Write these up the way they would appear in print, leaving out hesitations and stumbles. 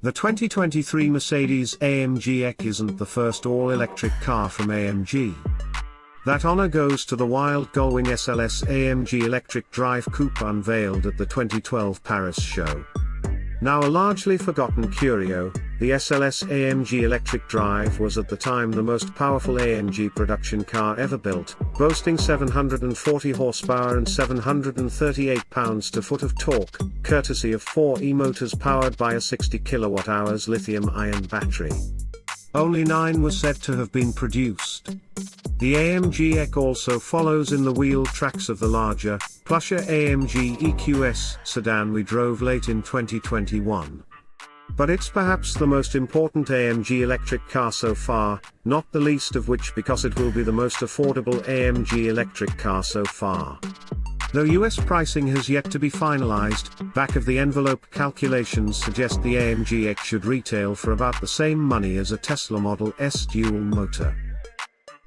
The 2023 Mercedes-AMG EQE isn't the first all-electric car from AMG. That honor goes to the wild gullwing SLS AMG Electric Drive coupe unveiled at the 2012 Paris show. Now a largely forgotten curio, the SLS AMG Electric Drive was at the time the most powerful AMG production car ever built, boasting 740 horsepower and 738 pounds-to-foot of torque, courtesy of 4 e-motors powered by a 60 kWh lithium-ion battery. Only 9 were said to have been produced. The AMG EQE also follows in the wheel tracks of the larger, plusher AMG EQS sedan we drove late in 2021. But it's perhaps the most important AMG electric car so far, not the least of which because it will be the most affordable AMG electric car so far. Though US pricing has yet to be finalized, back-of-the-envelope calculations suggest the AMG EQE should retail for about the same money as a Tesla Model S dual motor.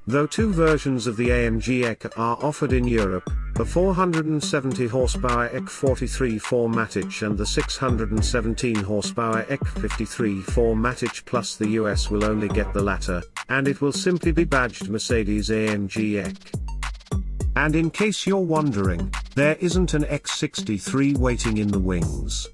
Though 2 versions of the AMG EQE are offered in Europe, the 470 horsepower EQE 43 4MATIC and the 617 horsepower EQE 53 4MATIC plus the US will only get the latter, and it will simply be badged Mercedes-AMG EQE. And in case you're wondering, there isn't an EQE63 waiting in the wings.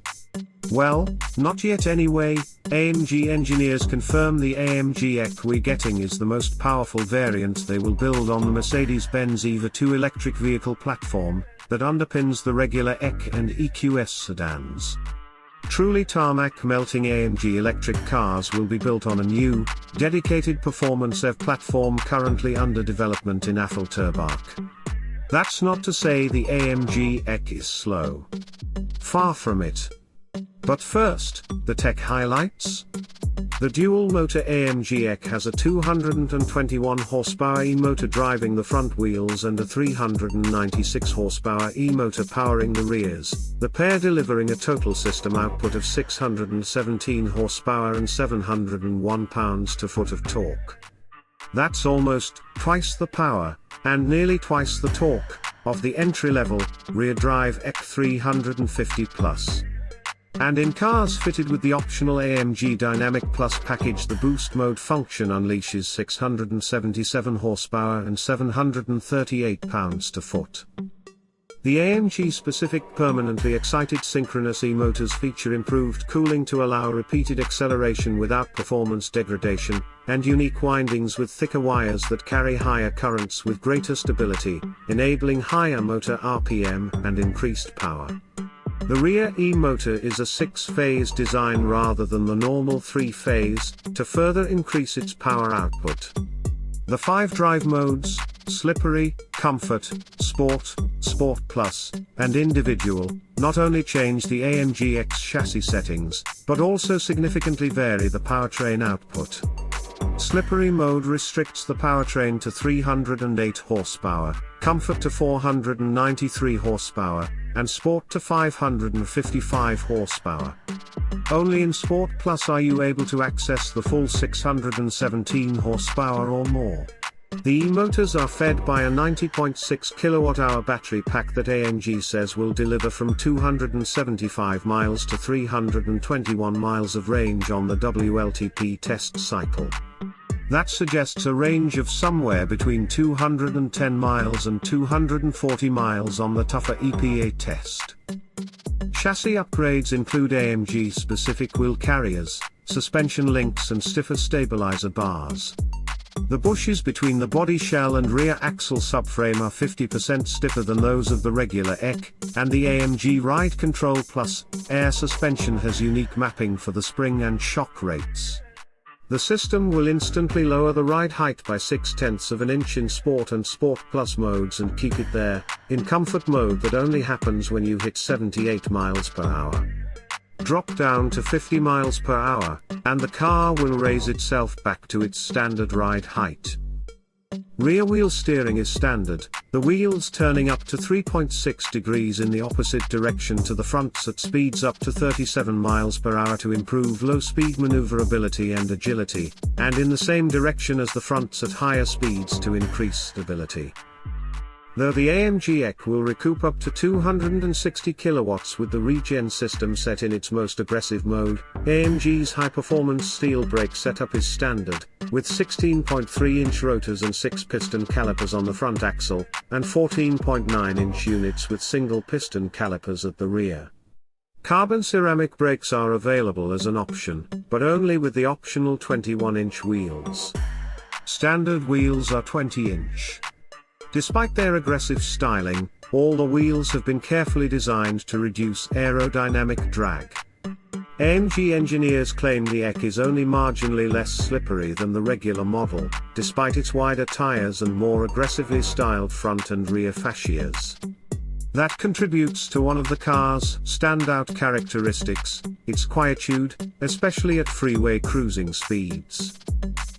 Well, not yet anyway. AMG engineers confirm the AMG EQE we're getting is the most powerful variant they will build on the Mercedes-Benz EVA 2 electric vehicle platform that underpins the regular EQE and EQS sedans. Truly tarmac melting AMG electric cars will be built on a new, dedicated performance EV platform currently under development in Affalterbach. That's not to say the AMG EQE is slow. Far from it. But first, the tech highlights? The dual-motor AMG EQE has a 221 horsepower e-motor driving the front wheels and a 396 horsepower e-motor powering the rears, the pair delivering a total system output of 617 horsepower and 701 pounds-to-foot of torque. That's almost twice the power, and nearly twice the torque, of the entry-level, rear-drive EQE 350 Plus. And in cars fitted with the optional AMG Dynamic Plus package, the boost mode function unleashes 677 horsepower and 738 pounds-to-foot. The AMG-specific permanently excited synchronous e-motors feature improved cooling to allow repeated acceleration without performance degradation, and unique windings with thicker wires that carry higher currents with greater stability, enabling higher motor RPM and increased power. The rear e-motor is a 6-phase design rather than the normal 3-phase, to further increase its power output. The 5 drive modes, Slippery, Comfort, Sport, Sport Plus, and Individual, not only change the AMG EQE's chassis settings, but also significantly vary the powertrain output. Slippery mode restricts the powertrain to 308 horsepower, Comfort to 493 horsepower, and Sport to 555 horsepower. Only in Sport Plus are you able to access the full 617 horsepower or more. The e-motors are fed by a 90.6 kWh battery pack that AMG says will deliver from 275 miles to 321 miles of range on the WLTP test cycle. That suggests a range of somewhere between 210 miles and 240 miles on the tougher EPA test. Chassis upgrades include AMG-specific wheel carriers, suspension links and stiffer stabilizer bars. The bushes between the body shell and rear axle subframe are 50% stiffer than those of the regular EQE, and the AMG Ride Control Plus air suspension has unique mapping for the spring and shock rates. The system will instantly lower the ride height by 0.6 of an inch in Sport and Sport Plus modes and keep it there, in Comfort mode that only happens when you hit 78 miles per hour. Drop down to 50 miles per hour, and the car will raise itself back to its standard ride height. Rear wheel steering is standard, the wheels turning up to 3.6 degrees in the opposite direction to the fronts at speeds up to 37 miles per hour to improve low-speed maneuverability and agility, and in the same direction as the fronts at higher speeds to increase stability. Though the AMG EQE will recoup up to 260 kilowatts with the regen system set in its most aggressive mode, AMG's high-performance steel brake setup is standard, with 16.3-inch rotors and 6-piston calipers on the front axle, and 14.9-inch units with single-piston calipers at the rear. Carbon ceramic brakes are available as an option, but only with the optional 21-inch wheels. Standard wheels are 20-inch. Despite their aggressive styling, all the wheels have been carefully designed to reduce aerodynamic drag. AMG engineers claim the EQE is only marginally less slippery than the regular model, despite its wider tires and more aggressively styled front and rear fascias. That contributes to one of the car's standout characteristics, its quietude, especially at freeway cruising speeds.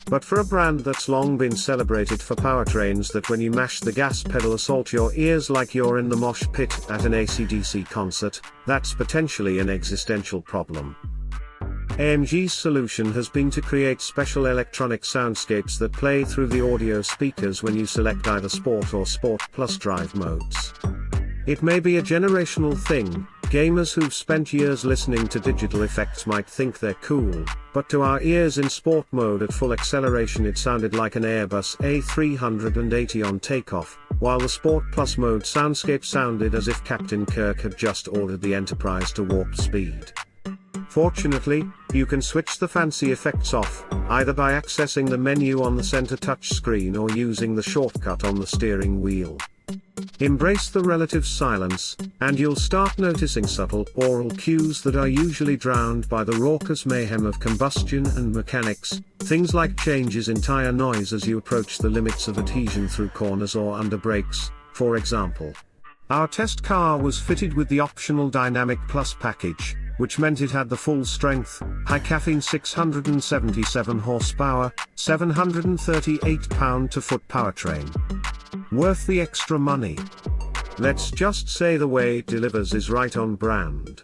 But for a brand that's long been celebrated for powertrains that when you mash the gas pedal assault your ears like you're in the mosh pit at an AC/DC concert, that's potentially an existential problem. AMG's solution has been to create special electronic soundscapes that play through the audio speakers when you select either Sport or Sport Plus drive modes. It may be a generational thing. Gamers who've spent years listening to digital effects might think they're cool, but to our ears in sport mode at full acceleration it sounded like an Airbus A380 on takeoff, while the Sport Plus mode soundscape sounded as if Captain Kirk had just ordered the Enterprise to warp speed. Fortunately, you can switch the fancy effects off, either by accessing the menu on the center touchscreen or using the shortcut on the steering wheel. Embrace the relative silence, and you'll start noticing subtle aural cues that are usually drowned by the raucous mayhem of combustion and mechanics, things like changes in tire noise as you approach the limits of adhesion through corners or under brakes, for example. Our test car was fitted with the optional Dynamic Plus package, which meant it had the full-strength, high-caffeine 677 horsepower, 738 pound-to-foot powertrain. Worth the extra money. Let's just say the way it delivers is right on brand.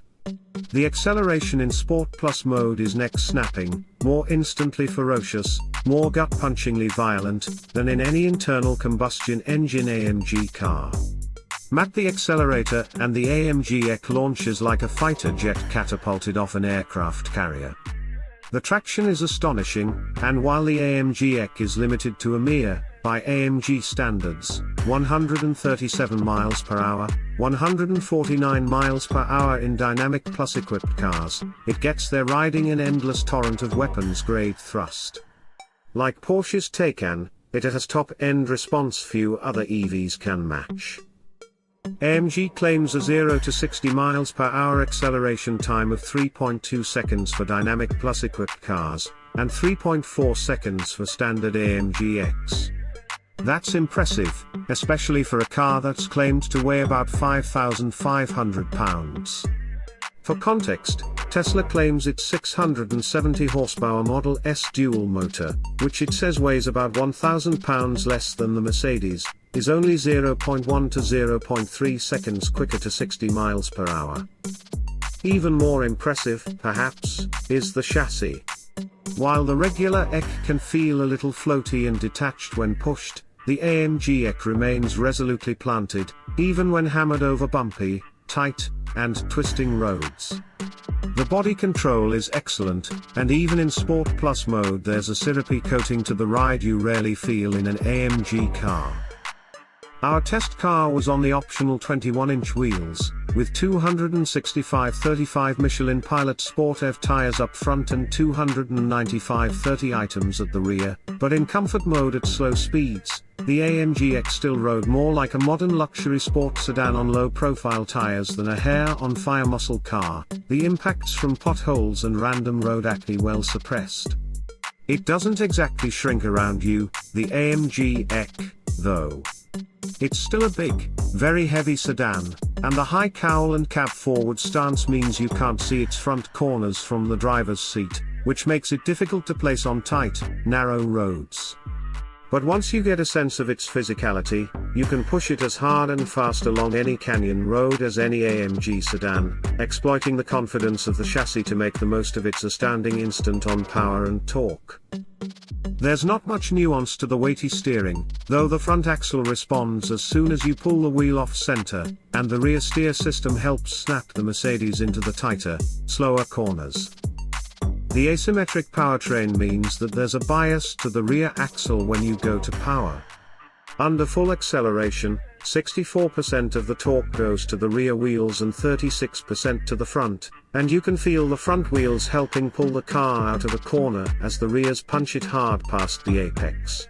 The acceleration in Sport Plus mode is neck-snapping, more instantly ferocious, more gut-punchingly violent, than in any internal combustion engine AMG car. Mat the accelerator and the AMG EQE launches like a fighter jet catapulted off an aircraft carrier. The traction is astonishing, and while the AMG EQE is limited to a mere, by AMG standards, 137 miles per hour, 149 miles per hour in Dynamic Plus equipped cars, it gets there riding an endless torrent of weapons-grade thrust. Like Porsche's Taycan, it has top-end response few other EVs can match. AMG claims a 0 to 60 miles per hour acceleration time of 3.2 seconds for Dynamic Plus equipped cars, and 3.4 seconds for standard AMG EQEs. That's impressive, especially for a car that's claimed to weigh about 5,500 pounds. For context, Tesla claims its 670 horsepower Model S dual motor, which it says weighs about 1,000 pounds less than the Mercedes, is only 0.1 to 0.3 seconds quicker to 60 miles per hour. Even more impressive, perhaps, is the chassis. While the regular EQE can feel a little floaty and detached when pushed, the AMG EQE remains resolutely planted, even when hammered over bumpy, tight, and twisting roads. The body control is excellent, and even in Sport Plus mode there's a syrupy coating to the ride you rarely feel in an AMG car. Our test car was on the optional 21-inch wheels, with 265/35 Michelin Pilot Sport EV tires up front and 295/30 items at the rear, but in comfort mode at slow speeds, the AMG EQE still rode more like a modern luxury sport sedan on low-profile tires than a hair-on-fire muscle car, the impacts from potholes and random road acne well suppressed. It doesn't exactly shrink around you, the AMG EQE, though. It's still a big, very heavy sedan, and the high cowl and cab forward stance means you can't see its front corners from the driver's seat, which makes it difficult to place on tight, narrow roads. But once you get a sense of its physicality, you can push it as hard and fast along any canyon road as any AMG sedan, exploiting the confidence of the chassis to make the most of its astounding instant-on power and torque. There's not much nuance to the weighty steering, though the front axle responds as soon as you pull the wheel off center, and the rear steer system helps snap the Mercedes into the tighter, slower corners. The asymmetric powertrain means that there's a bias to the rear axle when you go to power. Under full acceleration, 64% of the torque goes to the rear wheels and 36% to the front, and you can feel the front wheels helping pull the car out of a corner as the rears punch it hard past the apex.